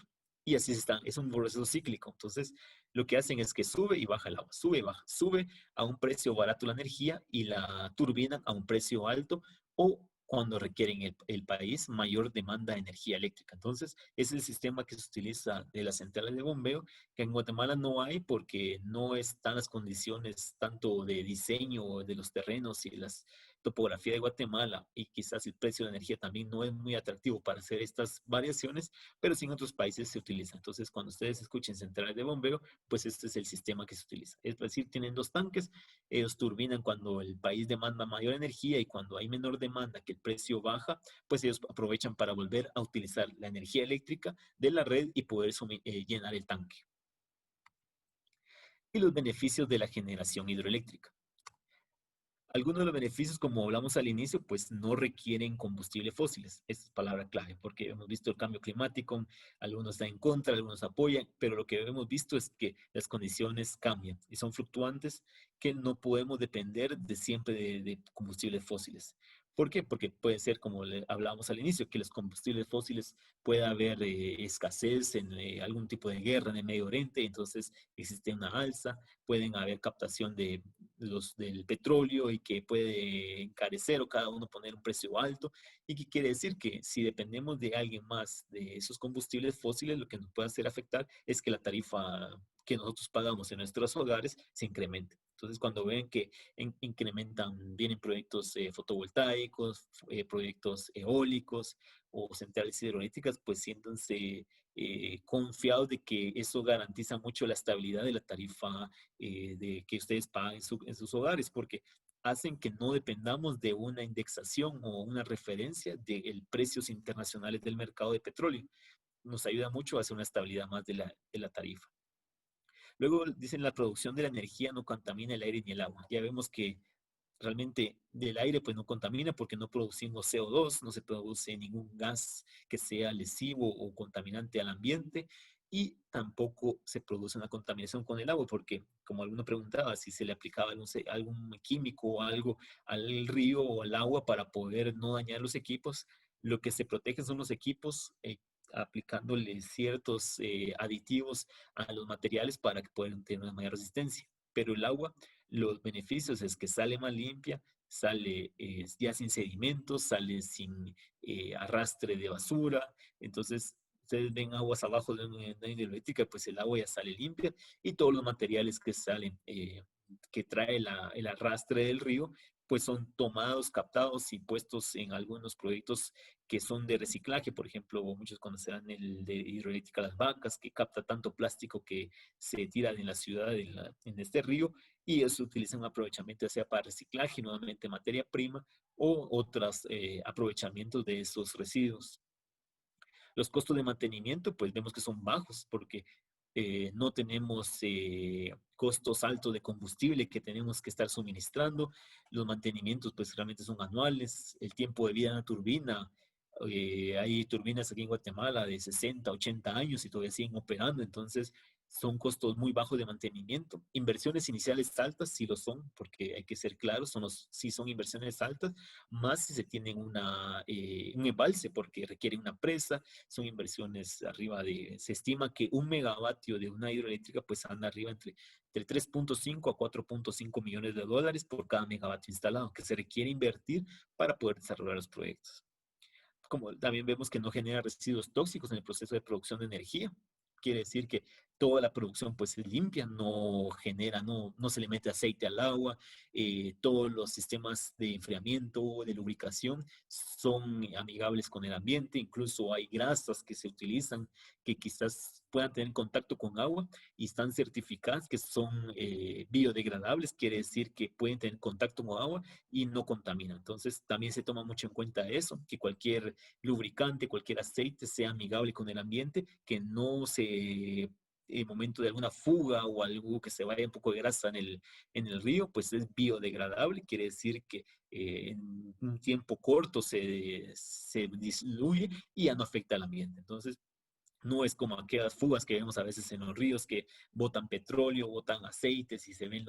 Y así están, es un proceso cíclico. Entonces, lo que hacen es que sube y baja el agua, sube y baja, sube a un precio barato la energía y la turbinan a un precio alto o cuando requieren el país mayor demanda de energía eléctrica. Entonces, es el sistema que se utiliza de las centrales de bombeo que en Guatemala no hay porque no están las condiciones tanto de diseño de los terrenos y topografía de Guatemala y quizás el precio de la energía también no es muy atractivo para hacer estas variaciones, pero sí en otros países se utiliza. Entonces, cuando ustedes escuchen centrales de bombeo, pues este es el sistema que se utiliza. Es decir, tienen dos tanques, ellos turbinan cuando el país demanda mayor energía y cuando hay menor demanda, que el precio baja, pues ellos aprovechan para volver a utilizar la energía eléctrica de la red y poder llenar el tanque. Y los beneficios de la generación hidroeléctrica. Algunos de los beneficios, como hablamos al inicio, pues no requieren combustibles fósiles. Esa es palabra clave, porque hemos visto el cambio climático, algunos están en contra, algunos apoyan, pero lo que hemos visto es que las condiciones cambian y son fluctuantes, que no podemos depender de siempre de combustibles fósiles. ¿Por qué? Porque puede ser, como hablábamos al inicio, que los combustibles fósiles pueda haber escasez en algún tipo de guerra en el Medio Oriente, entonces existe una alza, pueden haber captación del petróleo y que puede encarecer o cada uno poner un precio alto. ¿Y qué quiere decir? Que si dependemos de alguien más de esos combustibles fósiles, lo que nos puede hacer afectar es que la tarifa que nosotros pagamos en nuestros hogares se incremente. Entonces, cuando ven que incrementan, vienen proyectos fotovoltaicos, proyectos eólicos o centrales hidroeléctricas, pues siéntanse confiados de que eso garantiza mucho la estabilidad de la tarifa de que ustedes pagan en sus hogares, porque hacen que no dependamos de una indexación o una referencia de precios internacionales del mercado de petróleo. Nos ayuda mucho a hacer una estabilidad más de la tarifa. Luego dicen la producción de la energía no contamina el aire ni el agua. Ya vemos que realmente del aire pues no contamina porque no producimos CO2, no se produce ningún gas que sea lesivo o contaminante al ambiente y tampoco se produce una contaminación con el agua porque como alguno preguntaba si se le aplicaba algún químico o algo al río o al agua para poder no dañar los equipos, lo que se protege son los equipos aplicándole ciertos aditivos a los materiales para que puedan tener una mayor resistencia. Pero el agua, los beneficios es que sale más limpia, sale ya sin sedimentos, sale sin arrastre de basura. Entonces, ustedes ven aguas abajo de una hidroeléctrica, pues el agua ya sale limpia y todos los materiales que salen, que trae el arrastre del río, pues son tomados, captados y puestos en algunos proyectos que son de reciclaje. Por ejemplo, muchos conocerán el de hidroeléctrica Las Vacas, que capta tanto plástico que se tira en la ciudad, en este río, y eso utiliza un aprovechamiento ya sea para reciclaje, nuevamente materia prima, o otros aprovechamientos de esos residuos. Los costos de mantenimiento, pues vemos que son bajos porque no tenemos costos altos de combustible que tenemos que estar suministrando. Los mantenimientos, pues realmente son anuales. El tiempo de vida de una turbina, hay turbinas aquí en Guatemala de 60, 80 años y todavía siguen operando. Entonces, son costos muy bajos de mantenimiento. Inversiones iniciales altas, sí lo son, porque hay que ser claros, sí son inversiones altas, más si se tienen un embalse, porque requiere una presa, son inversiones arriba se estima que 1 megavatio de una hidroeléctrica pues anda arriba entre 3.5 a 4.5 millones de dólares por cada megavatio instalado que se requiere invertir para poder desarrollar los proyectos. Como también vemos que no genera residuos tóxicos en el proceso de producción de energía. Quiere decir que toda la producción pues es limpia, no genera, no se le mete aceite al agua, todos los sistemas de enfriamiento, de lubricación son amigables con el ambiente, incluso hay grasas que se utilizan que quizás puedan tener contacto con agua y están certificadas que son biodegradables, quiere decir que pueden tener contacto con agua y no contaminan. Entonces también se toma mucho en cuenta eso, que cualquier lubricante, cualquier aceite sea amigable con el ambiente, que no se en momento de alguna fuga o algo que se vaya un poco de grasa en el río, pues es biodegradable, quiere decir que en un tiempo corto se diluye y ya no afecta al ambiente. Entonces, no es como aquellas fugas que vemos a veces en los ríos que botan petróleo, botan aceites y se ven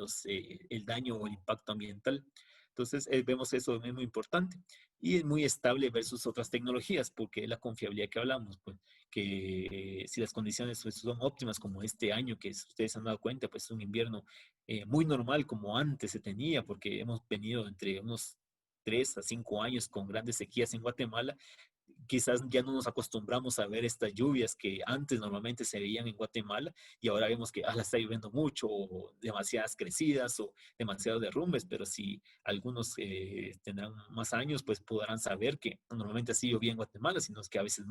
el daño o el impacto ambiental. Entonces, vemos eso es muy importante y es muy estable versus otras tecnologías porque es la confiabilidad que hablamos, pues que si las condiciones pues, son óptimas como este año que ustedes han dado cuenta, pues es un invierno muy normal como antes se tenía porque hemos venido entre unos 3 a 5 años con grandes sequías en Guatemala, quizás ya no nos acostumbramos a ver estas lluvias que antes normalmente se veían en Guatemala y ahora vemos que la está lloviendo mucho o demasiadas crecidas o demasiados derrumbes, pero si algunos tendrán más años, pues podrán saber que normalmente así llovía en Guatemala, sino es que a veces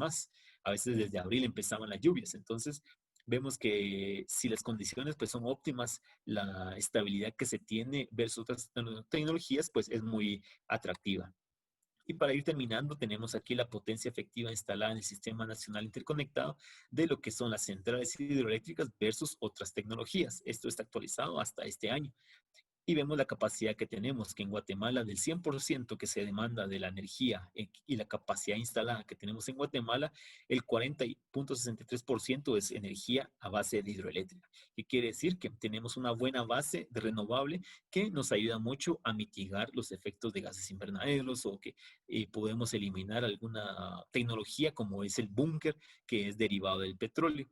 desde abril empezaban las lluvias. Entonces, vemos que si las condiciones pues son óptimas, la estabilidad que se tiene versus otras tecnologías pues es muy atractiva. Y para ir terminando, tenemos aquí la potencia efectiva instalada en el Sistema Nacional Interconectado de lo que son las centrales hidroeléctricas versus otras tecnologías. Esto está actualizado hasta este año y vemos la capacidad que tenemos, que en Guatemala del 100% que se demanda de la energía y la capacidad instalada que tenemos en Guatemala, el 40.63% es energía a base de hidroeléctrica. ¿Qué quiere decir? Que tenemos una buena base de renovable que nos ayuda mucho a mitigar los efectos de gases invernaderos o que podemos eliminar alguna tecnología como es el búnker, que es derivado del petróleo.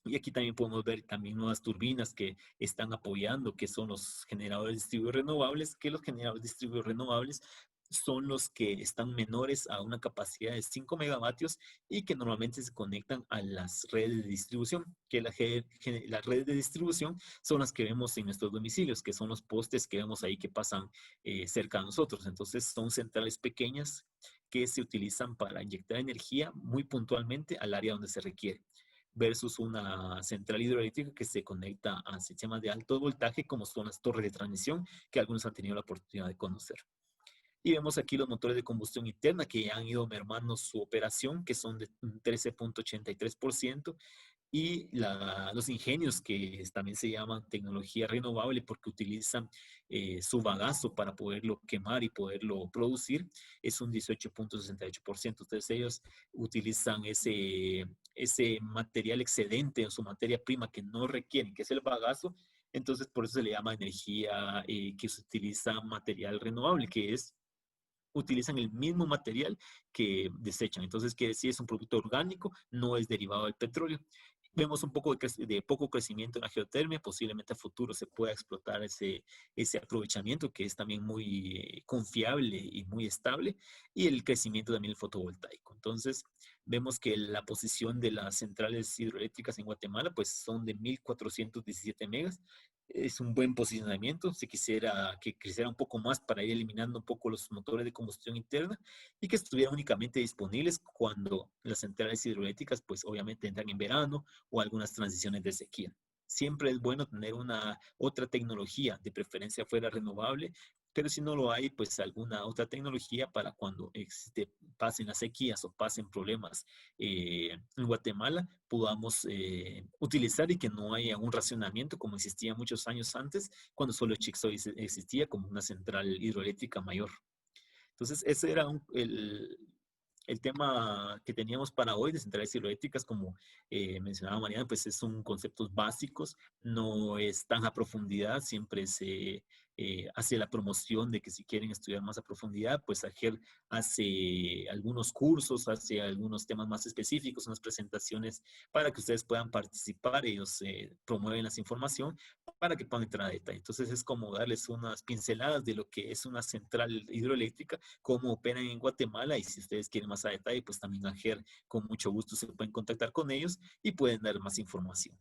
Y aquí también podemos ver también nuevas turbinas que están apoyando, que son los generadores distribuidos renovables, que los generadores distribuidos renovables son los que están menores a una capacidad de 5 megavatios y que normalmente se conectan a las redes de distribución, que las redes de distribución son las que vemos en nuestros domicilios, que son los postes que vemos ahí que pasan cerca de nosotros. Entonces son centrales pequeñas que se utilizan para inyectar energía muy puntualmente al área donde se requiere versus una central hidroeléctrica que se conecta a sistemas de alto voltaje como son las torres de transmisión que algunos han tenido la oportunidad de conocer. Y vemos aquí los motores de combustión interna que han ido mermando su operación, que son de 13.83%, y los ingenios que también se llaman tecnología renovable porque utilizan su bagazo para poderlo quemar y poderlo producir, es un 18.68%. Entonces ellos utilizan ese material excedente o su materia prima que no requieren, que es el bagazo. Entonces por eso se le llama energía que se utiliza material renovable, que es utilizan el mismo material que desechan. Entonces, quiere decir, es un producto orgánico, no es derivado del petróleo. Vemos un poco de poco crecimiento en la geotermia, posiblemente a futuro se pueda explotar ese aprovechamiento que es también muy confiable y muy estable, y el crecimiento también del fotovoltaico. Entonces, vemos que la posición de las centrales hidroeléctricas en Guatemala pues son de 1.417 megas, es un buen posicionamiento. Se quisiera que creciera un poco más para ir eliminando un poco los motores de combustión interna y que estuvieran únicamente disponibles cuando las centrales hidroeléctricas, pues obviamente entran en verano o algunas transiciones de sequía. Siempre es bueno tener una otra tecnología, de preferencia fuera renovable, pero si no lo hay, pues alguna otra tecnología para cuando pasen las sequías o pasen problemas en Guatemala, podamos utilizar y que no haya un racionamiento como existía muchos años antes, cuando solo Chixoy existía como una central hidroeléctrica mayor. Entonces, ese era el tema que teníamos para hoy de centrales hidroeléctricas, como mencionaba Mariana, pues son conceptos básicos, no es tan a profundidad, siempre se hace la promoción de que si quieren estudiar más a profundidad, pues AGER hace algunos cursos, hace algunos temas más específicos, unas presentaciones para que ustedes puedan participar, ellos promueven la información para que puedan entrar a detalle. Entonces es como darles unas pinceladas de lo que es una central hidroeléctrica, cómo operan en Guatemala y si ustedes quieren más a detalle, pues también AGER con mucho gusto se pueden contactar con ellos y pueden dar más información.